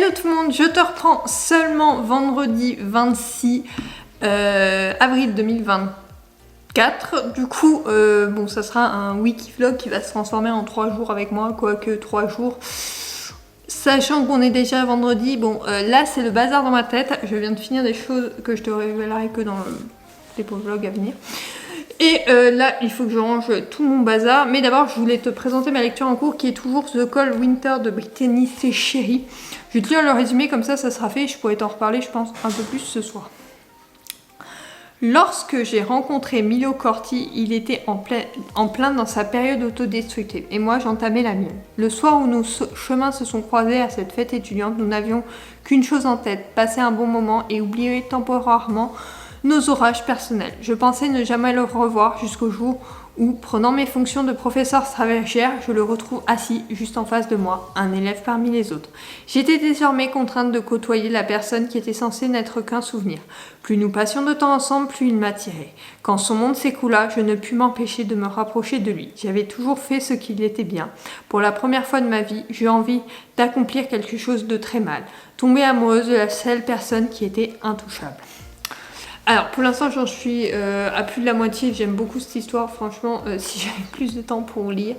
Hello tout le monde, je te reprends seulement vendredi 26 avril 2024. Du coup, bon, ça sera un wiki vlog qui va se transformer en 3 jours avec moi, quoique 3 jours. Sachant qu'on est déjà vendredi, bon, là c'est le bazar dans ma tête. Je viens de finir des choses que je te révélerai que dans les vlogs à venir. Et là, il faut que je range tout mon bazar. Mais d'abord, je voulais te présenter ma lecture en cours qui est toujours The Cold Winter de Brittany C. Sherry. Je vais te lire le résumé, comme ça sera fait. Je pourrais t'en reparler, je pense, un peu plus ce soir. Lorsque j'ai rencontré Milo Corti, il était en plein dans sa période autodestructive. Et moi, j'entamais la mienne. Le soir où nos chemins se sont croisés à cette fête étudiante, nous n'avions qu'une chose en tête, passer un bon moment et oublier temporairement nos orages personnels. Je pensais ne jamais le revoir jusqu'au jour où, prenant mes fonctions de professeur stagiaire, je le retrouve assis juste en face de moi, un élève parmi les autres. J'étais désormais contrainte de côtoyer la personne qui était censée n'être qu'un souvenir. Plus nous passions de temps ensemble, plus il m'attirait. Quand son monde s'écoula, je ne pus m'empêcher de me rapprocher de lui. J'avais toujours fait ce qu'il était bien. Pour la première fois de ma vie, j'eus envie d'accomplir quelque chose de très mal. Tomber amoureuse de la seule personne qui était intouchable. Alors pour l'instant j'en suis à plus de la moitié, j'aime beaucoup cette histoire, franchement si j'avais plus de temps pour lire,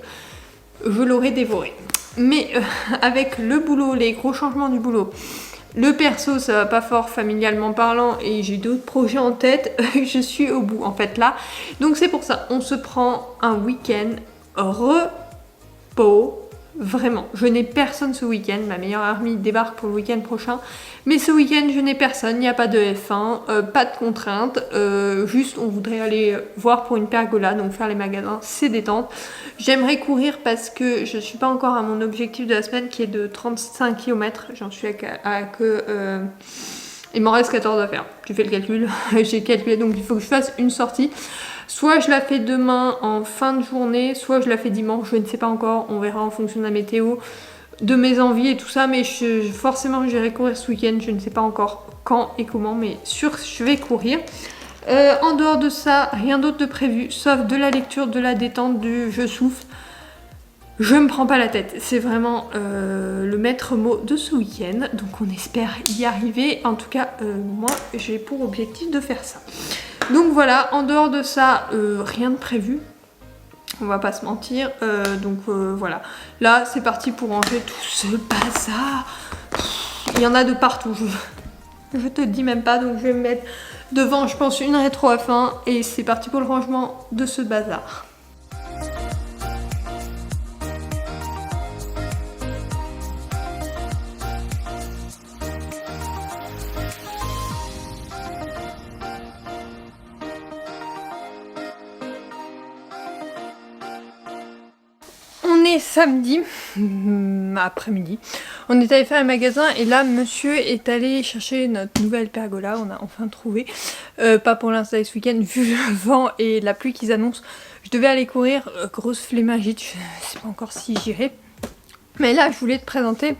je l'aurais dévoré. Mais avec le boulot, les gros changements du boulot, le perso ça va pas fort familialement parlant et j'ai d'autres projets en tête, je suis au bout en fait là. Donc c'est pour ça, on se prend un week-end repos. Vraiment, je n'ai personne ce week-end, ma meilleure amie débarque pour le week-end prochain, mais ce week-end je n'ai personne, il n'y a pas de F1, pas de contraintes, juste on voudrait aller voir pour une pergola, donc faire les magasins, c'est détente. J'aimerais courir parce que je ne suis pas encore à mon objectif de la semaine qui est de 35 km, j'en suis à que... il m'en reste 14 à faire, tu fais le calcul, j'ai calculé donc il faut que je fasse une sortie. Soit je la fais demain en fin de journée, soit je la fais dimanche, je ne sais pas encore, on verra en fonction de la météo, de mes envies et tout ça, mais forcément j'irai courir ce week-end, je ne sais pas encore quand et comment, mais sûr je vais courir. En dehors de ça, rien d'autre de prévu, sauf de la lecture, de la détente, du je souffle. Je me prends pas la tête, c'est vraiment le maître mot de ce week-end, donc on espère y arriver. En tout cas, moi j'ai pour objectif de faire ça. Donc voilà, en dehors de ça, rien de prévu, on va pas se mentir, voilà. Là c'est parti pour ranger tout ce bazar, il y en a de partout, je te dis même pas, donc je vais me mettre devant je pense une rétro F1 et c'est parti pour le rangement de ce bazar. On est samedi après-midi, on est allé faire un magasin et là monsieur est allé chercher notre nouvelle pergola, on a enfin trouvé, pas pour l'installer ce week-end vu le vent et la pluie qu'ils annoncent. Je devais aller courir, grosse flémingite, je sais pas encore si j'irai, mais là je voulais te présenter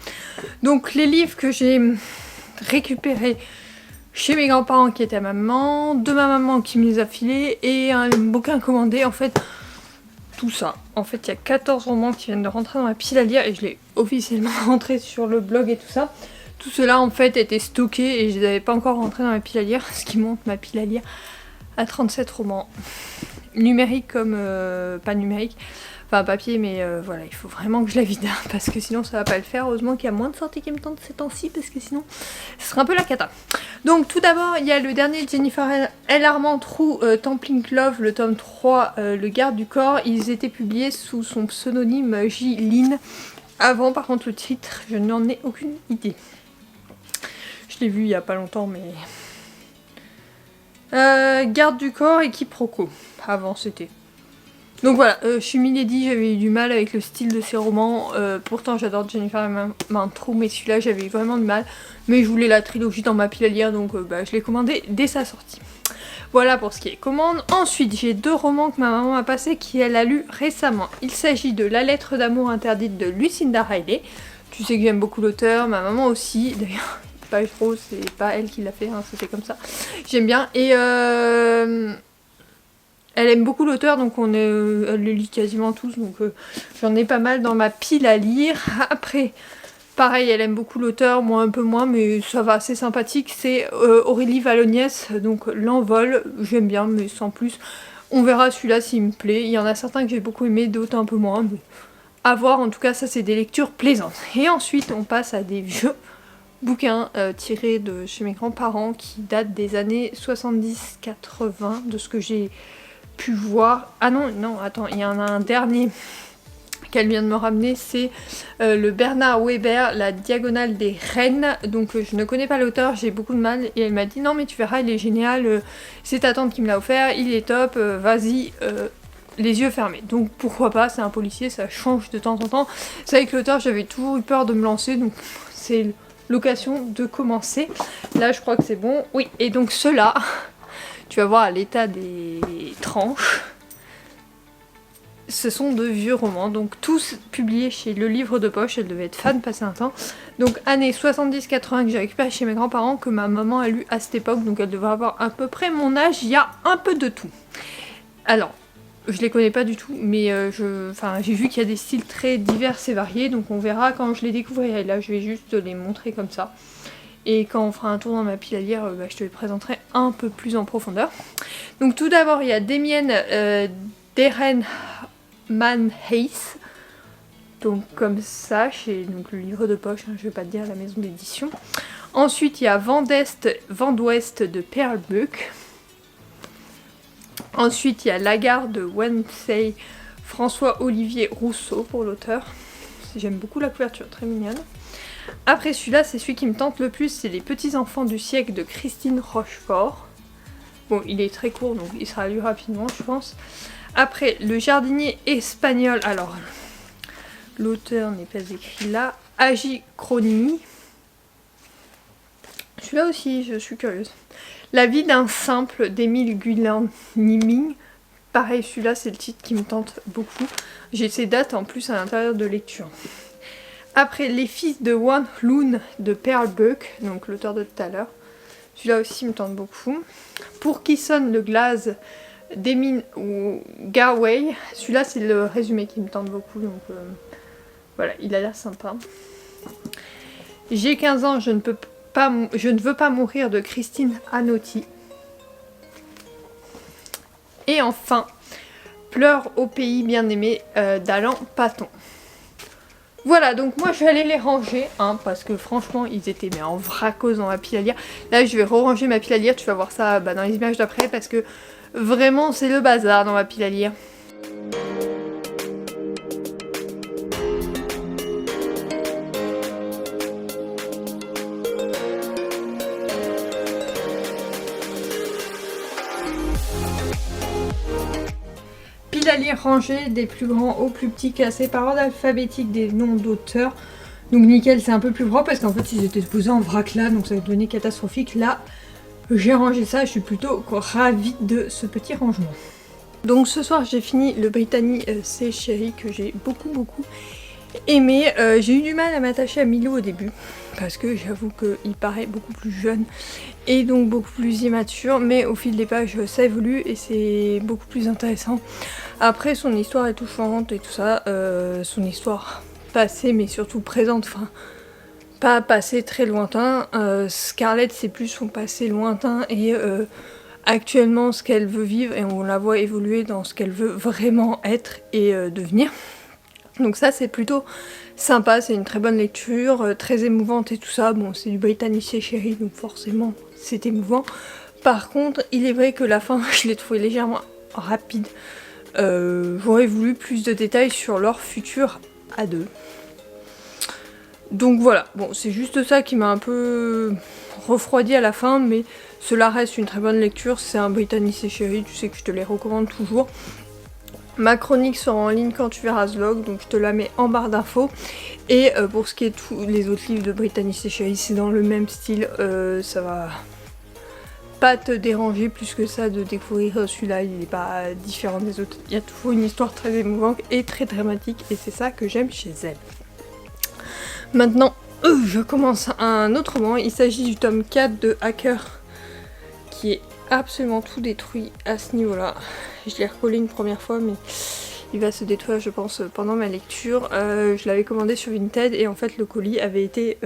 donc les livres que j'ai récupérés chez mes grands-parents qui étaient à ma maman, de ma maman qui me les a filés et un bouquin commandé en fait. Tout ça. En fait, il y a 14 romans qui viennent de rentrer dans ma pile à lire et je l'ai officiellement rentré sur le blog et tout ça. Tout cela en fait était stocké et je les avais pas encore rentrés dans ma pile à lire, ce qui monte ma pile à lire à 37 romans. Numérique comme pas numérique, enfin papier, mais voilà, il faut vraiment que je la vide parce que sinon ça va pas le faire. Heureusement qu'il y a moins de sorties qui me tentent ces temps-ci parce que sinon ce serait un peu la cata. Donc tout d'abord il y a le dernier Jennifer L. Armentrout, Templing Love, le tome 3, le garde du corps. Ils étaient publiés sous son pseudonyme J. Lynn. Avant par contre le titre je n'en ai aucune idée. Je l'ai vu il y a pas longtemps mais... garde du corps et quiproquo. Avant c'était... Donc voilà, je suis Milady, j'avais eu du mal avec le style de ces romans, pourtant j'adore Jennifer Armentrout, mais celui-là j'avais eu vraiment du mal, mais je voulais la trilogie dans ma pile à lire, donc je l'ai commandé dès sa sortie. Voilà pour ce qui est commande. Ensuite j'ai 2 romans que ma maman m'a passé qui elle a lu récemment. Il s'agit de La lettre d'amour interdite de Lucinda Riley. Tu sais que j'aime beaucoup l'auteur, ma maman aussi, d'ailleurs page rose c'est pas elle qui l'a fait, hein, c'était comme ça. J'aime bien et... elle aime beaucoup l'auteur, donc elle le lit quasiment tous, donc j'en ai pas mal dans ma pile à lire. Après, Pareil, elle aime beaucoup l'auteur, moi un peu moins, mais ça va, c'est sympathique. C'est Aurélie Valloniès, donc L'Envol, j'aime bien, mais sans plus. On verra celui-là s'il me plaît. Il y en a certains que j'ai beaucoup aimé, d'autres un peu moins, mais à voir. En tout cas, ça c'est des lectures plaisantes. Et ensuite, on passe à des vieux bouquins tirés de chez mes grands-parents qui datent des années 70-80, de ce que j'ai pu voir. Ah non, attends, il y en a un dernier qu'elle vient de me ramener, c'est le Bernard Weber, La Diagonale des Reines. Donc je ne connais pas l'auteur, j'ai beaucoup de mal, et elle m'a dit non mais tu verras, il est génial, c'est ta tante qui me l'a offert, il est top, vas-y, les yeux fermés. Donc pourquoi pas, c'est un policier, ça change de temps en temps. C'est avec l'auteur, j'avais toujours eu peur de me lancer, donc c'est l'occasion de commencer. Là je crois que c'est bon, oui, et donc ceux-là, tu vas voir l'état des tranches. Ce sont de vieux romans, donc tous publiés chez Le Livre de Poche, elle devait être fan passer un temps. Donc années 70-80 que j'ai récupéré chez mes grands-parents, que ma maman a lu à cette époque, donc elle devait avoir à peu près mon âge, il y a un peu de tout. Alors, je les connais pas du tout, mais j'ai vu qu'il y a des styles très divers et variés, donc on verra quand je les découvrirai. Là je vais juste les montrer comme ça. Et quand on fera un tour dans ma pile à lire, je te les présenterai un peu plus en profondeur. Donc tout d'abord il y a Damien Darren Man Hayes, donc comme ça, chez donc, Le Livre de Poche, hein, je vais pas te dire la maison d'édition. Ensuite il y a Vent d'Ouest de Pearl Buck. Ensuite il y a La Gare de Wednesday, François-Olivier Rousseau pour l'auteur. J'aime beaucoup la couverture, très mignonne. Après celui-là, c'est celui qui me tente le plus, c'est Les Petits Enfants du siècle de Christine Rochefort. Bon, il est très court, donc il sera lu rapidement, je pense. Après, Le Jardinier espagnol, alors l'auteur n'est pas écrit là, Agi Chronimi. Celui-là aussi, je suis curieuse. La vie d'un simple d'Émile Guillermin. Pareil, celui-là, c'est le titre qui me tente beaucoup. J'ai ces dates en plus à l'intérieur de lecture. Après, Les Fils de Wan Loon de Pearl Buck, donc l'auteur de tout à l'heure. Celui-là aussi me tente beaucoup. Pour qui sonne le glaze d'Emin Garway. Celui-là, c'est le résumé qui me tente beaucoup, donc voilà, il a l'air sympa. J'ai 15 ans, je ne veux pas mourir de Christine Anotti. Et enfin, Pleure au pays bien aimé d'Alain Paton. Voilà, donc moi je vais aller les ranger, hein, parce que franchement ils étaient mais en vracos dans ma pile à lire. Là je vais ranger ma pile à lire, tu vas voir ça dans les images d'après, parce que vraiment c'est le bazar dans ma pile à lire. Pile à lire rangée, des plus grands aux plus petits, classés par ordre alphabétique des noms d'auteurs. Donc nickel, c'est un peu plus propre parce qu'en fait ils étaient posés en vrac là, donc ça va devenir catastrophique. Là, j'ai rangé ça, je suis plutôt ravie de ce petit rangement. Donc ce soir j'ai fini le Brittany C'est Chéri que j'ai beaucoup aimé. J'ai eu du mal à m'attacher à Milo au début parce que j'avoue qu'il paraît beaucoup plus jeune et donc beaucoup plus immature, mais au fil des pages ça évolue et c'est beaucoup plus intéressant. Après son histoire est touchante et tout ça, son histoire passée mais surtout présente, enfin pas passé très lointain. Scarlett c'est plus son passé lointain et actuellement ce qu'elle veut vivre, et on la voit évoluer dans ce qu'elle veut vraiment être et devenir. Donc ça c'est plutôt sympa, c'est une très bonne lecture, très émouvante et tout ça. Bon, c'est du Brittany C'est Chéri, donc forcément c'est émouvant. Par contre, il est vrai que la fin, je l'ai trouvé légèrement rapide. J'aurais voulu plus de détails sur leur futur à deux. Donc voilà, bon, c'est juste ça qui m'a un peu refroidi à la fin, mais cela reste une très bonne lecture. C'est un Brittany C'est Chéri, tu sais que je te les recommande toujours. Ma chronique sera en ligne quand tu verras ce vlog, donc je te la mets en barre d'infos. Et pour ce qui est de tous les autres livres de Brittany C'est Chéri, c'est dans le même style, ça va pas te déranger plus que ça de découvrir celui-là, il n'est pas différent des autres. Il y a toujours une histoire très émouvante et très dramatique, et c'est ça que j'aime chez elle. Maintenant, je commence un autre roman. Il s'agit du tome 4 de Hacker, qui est absolument tout détruit à ce niveau-là. Je l'ai recollé une première fois, mais Il va se détruire je pense pendant ma lecture. Je l'avais commandé sur Vinted et en fait le colis avait été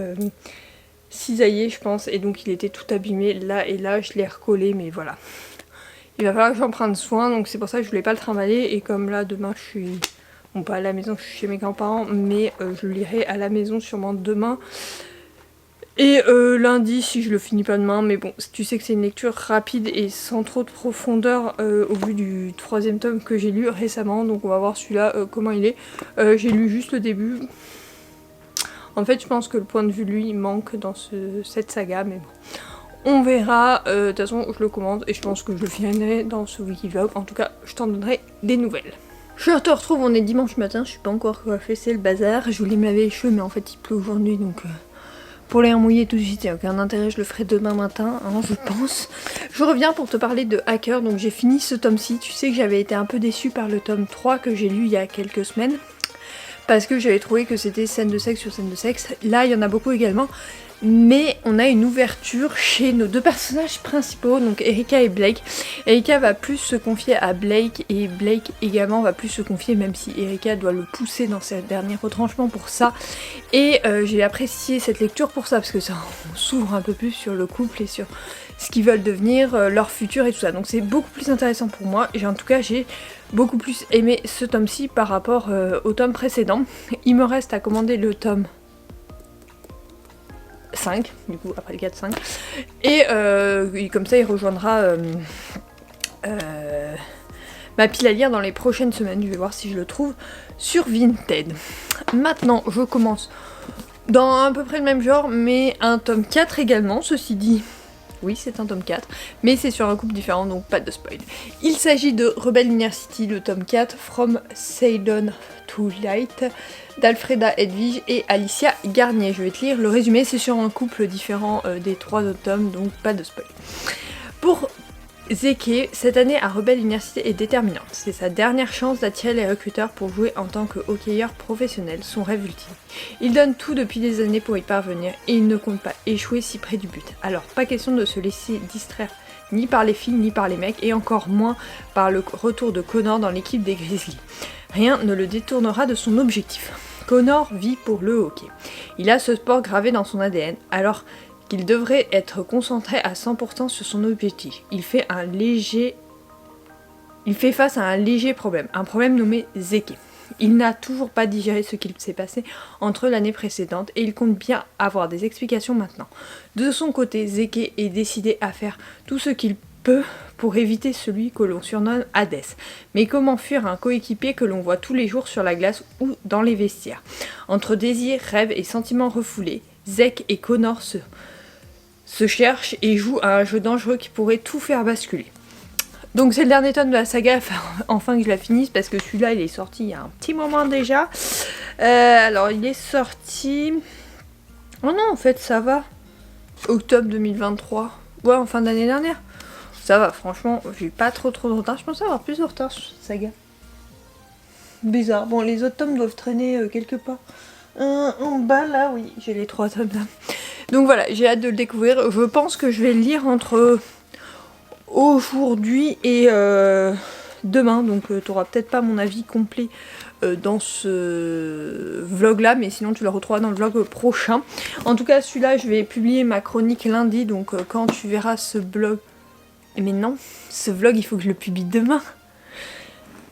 cisaillé je pense et donc il était tout abîmé là et là, je l'ai recollé mais voilà. Il va falloir que j'en prenne soin donc c'est pour ça que je voulais pas le trimballer et comme là demain je suis... Bon pas à la maison, je suis chez mes grands-parents mais je le lirai à la maison sûrement demain. Et lundi si je le finis pas demain, mais bon tu sais que c'est une lecture rapide et sans trop de profondeur au vu du 3e tome que j'ai lu récemment, donc on va voir celui-là comment il est. J'ai lu juste le début. En fait je pense que le point de vue lui manque dans cette saga, mais bon. On verra, de toute façon je le commande et je pense que je le finirai dans ce Wikivlog, en tout cas je t'en donnerai des nouvelles. Je te retrouve, on est dimanche matin, je suis pas encore coiffée, c'est le bazar. Je voulais me laver les cheveux mais en fait il pleut aujourd'hui donc... Pour l'air mouillé tout de suite, il n'y a aucun intérêt, je le ferai demain matin, hein, je pense. Je reviens pour te parler de Hacker, donc j'ai fini ce tome-ci. Tu sais que j'avais été un peu déçue par le tome 3 que j'ai lu il y a quelques semaines. Parce que j'avais trouvé que c'était scène de sexe sur scène de sexe. Là, il y en a beaucoup également. Mais on a une ouverture chez nos deux personnages principaux, donc Erika et Blake. Erika va plus se confier à Blake et Blake également va plus se confier, même si Erika doit le pousser dans ses derniers retranchements pour ça. Et j'ai apprécié cette lecture pour ça, parce que ça on s'ouvre un peu plus sur le couple et sur ce qu'ils veulent devenir, leur futur et tout ça. Donc c'est beaucoup plus intéressant pour moi, et en tout cas j'ai beaucoup plus aimé ce tome-ci par rapport au tome précédent. Il me reste à commander le tome 5, du coup après le 4-5 et comme ça il rejoindra ma pile à lire dans les prochaines semaines. Je vais voir si je le trouve sur Vinted. Maintenant je commence dans à peu près le même genre mais un tome 4 également, ceci dit. Oui, c'est un tome 4, mais c'est sur un couple différent, donc pas de spoil. Il s'agit de Rebel University, le tome 4, From Ceylon to Light, d'Alfreda Edwige et Alicia Garnier. Je vais te lire le résumé, c'est sur un couple différent des 3 autres tomes, donc pas de spoil. Pour Zeke, cette année à Rebel University est déterminante. C'est sa dernière chance d'attirer les recruteurs pour jouer en tant que hockeyeur professionnel, son rêve ultime. Il donne tout depuis des années pour y parvenir et il ne compte pas échouer si près du but. Alors pas question de se laisser distraire ni par les filles ni par les mecs et encore moins par le retour de Connor dans l'équipe des Grizzlies. Rien ne le détournera de son objectif. Connor vit pour le hockey. Il a ce sport gravé dans son ADN, alors qu'il devrait être concentré à 100% sur son objectif. Il fait face à un léger problème, un problème nommé Zeke. Il n'a toujours pas digéré ce qu'il s'est passé entre l'année précédente et il compte bien avoir des explications maintenant. De son côté, Zeke est décidé à faire tout ce qu'il peut pour éviter celui que l'on surnomme Hades. Mais comment fuir un coéquipier que l'on voit tous les jours sur la glace ou dans les vestiaires? Entre désirs, rêves et sentiments refoulés, Zeke et Connor se cherchent et jouent à un jeu dangereux qui pourrait tout faire basculer. Donc c'est le dernier tome de la saga, enfin que je la finisse parce que celui-là il est sorti il y a un petit moment déjà. Alors il est sorti... Oh non en fait ça va. Octobre 2023. Ouais en fin d'année dernière. Ça va franchement, j'ai eu pas trop de retard. Je pensais avoir plus de retard sur cette saga. Bizarre. Bon les autres tomes doivent traîner quelque part. En bas là oui, j'ai les 3 tomes là. Donc voilà, j'ai hâte de le découvrir. Je pense que je vais le lire entre aujourd'hui et demain. Donc tu n'auras peut-être pas mon avis complet dans ce vlog là, mais sinon tu le retrouveras dans le vlog prochain. En tout cas celui-là je vais publier ma chronique lundi, donc quand tu verras ce vlog... Mais non, ce vlog il faut que je le publie demain.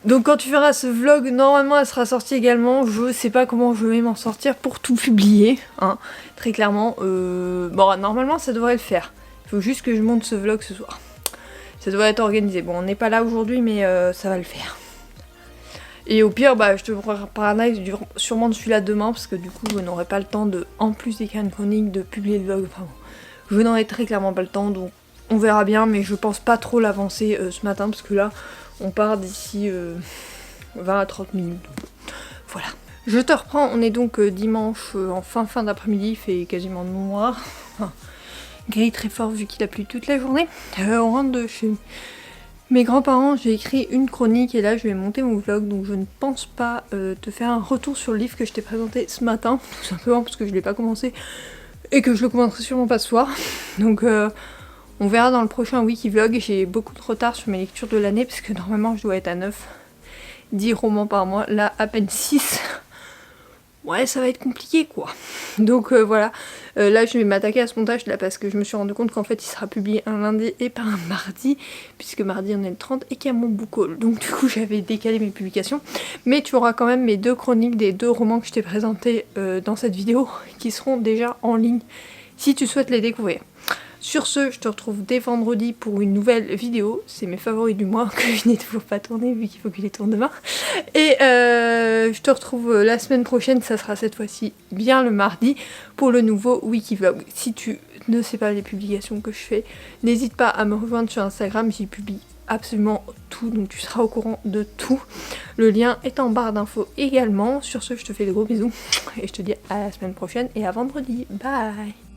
Donc quand tu verras ce vlog, normalement elle sera sortie également. Je sais pas comment je vais m'en sortir pour tout publier, hein, très clairement. Bon, normalement ça devrait le faire. Il faut juste que je monte ce vlog ce soir. Ça devrait être organisé. Bon, on n'est pas là aujourd'hui, mais ça va le faire. Et au pire, bah, je te préparerai un live sûrement de celui-là demain, parce que du coup, je n'aurai pas le temps de, en plus d'écrire une chronique, de publier le vlog. Enfin bon, je n'aurai très clairement pas le temps, donc on verra bien, mais je pense pas trop l'avancer ce matin, parce que là... On part d'ici 20 à 30 minutes. Voilà. Je te reprends, on est donc dimanche en fin d'après-midi, il fait quasiment noir. Enfin, gris très fort vu qu'il a plu toute la journée. On rentre de chez mes grands-parents, j'ai écrit une chronique et là je vais monter mon vlog, donc je ne pense pas te faire un retour sur le livre que je t'ai présenté ce matin, tout simplement parce que je ne l'ai pas commencé et que je le commencerai sûrement pas ce soir. Donc on verra dans le prochain Wikivlog. J'ai beaucoup de retard sur mes lectures de l'année parce que normalement je dois être à 9 10 romans par mois, là à peine 6. Ouais, ça va être compliqué quoi. Donc voilà, là je vais m'attaquer à ce montage là parce que je me suis rendu compte qu'en fait il sera publié un lundi et pas un mardi, puisque mardi on est le 30 et qu'il y a mon book haul. Donc du coup j'avais décalé mes publications. Mais tu auras quand même mes 2 chroniques des 2 romans que je t'ai présentés dans cette vidéo qui seront déjà en ligne si tu souhaites les découvrir. Sur ce, je te retrouve dès vendredi pour une nouvelle vidéo. C'est mes favoris du mois que je n'ai toujours pas tourné vu qu'il faut que je les tourne demain. Et je te retrouve la semaine prochaine, ça sera cette fois-ci bien le mardi, pour le nouveau Wikivlog. Si tu ne sais pas les publications que je fais, n'hésite pas à me rejoindre sur Instagram, j'y publie absolument tout, donc tu seras au courant de tout. Le lien est en barre d'infos également. Sur ce, je te fais de gros bisous et je te dis à la semaine prochaine et à vendredi. Bye!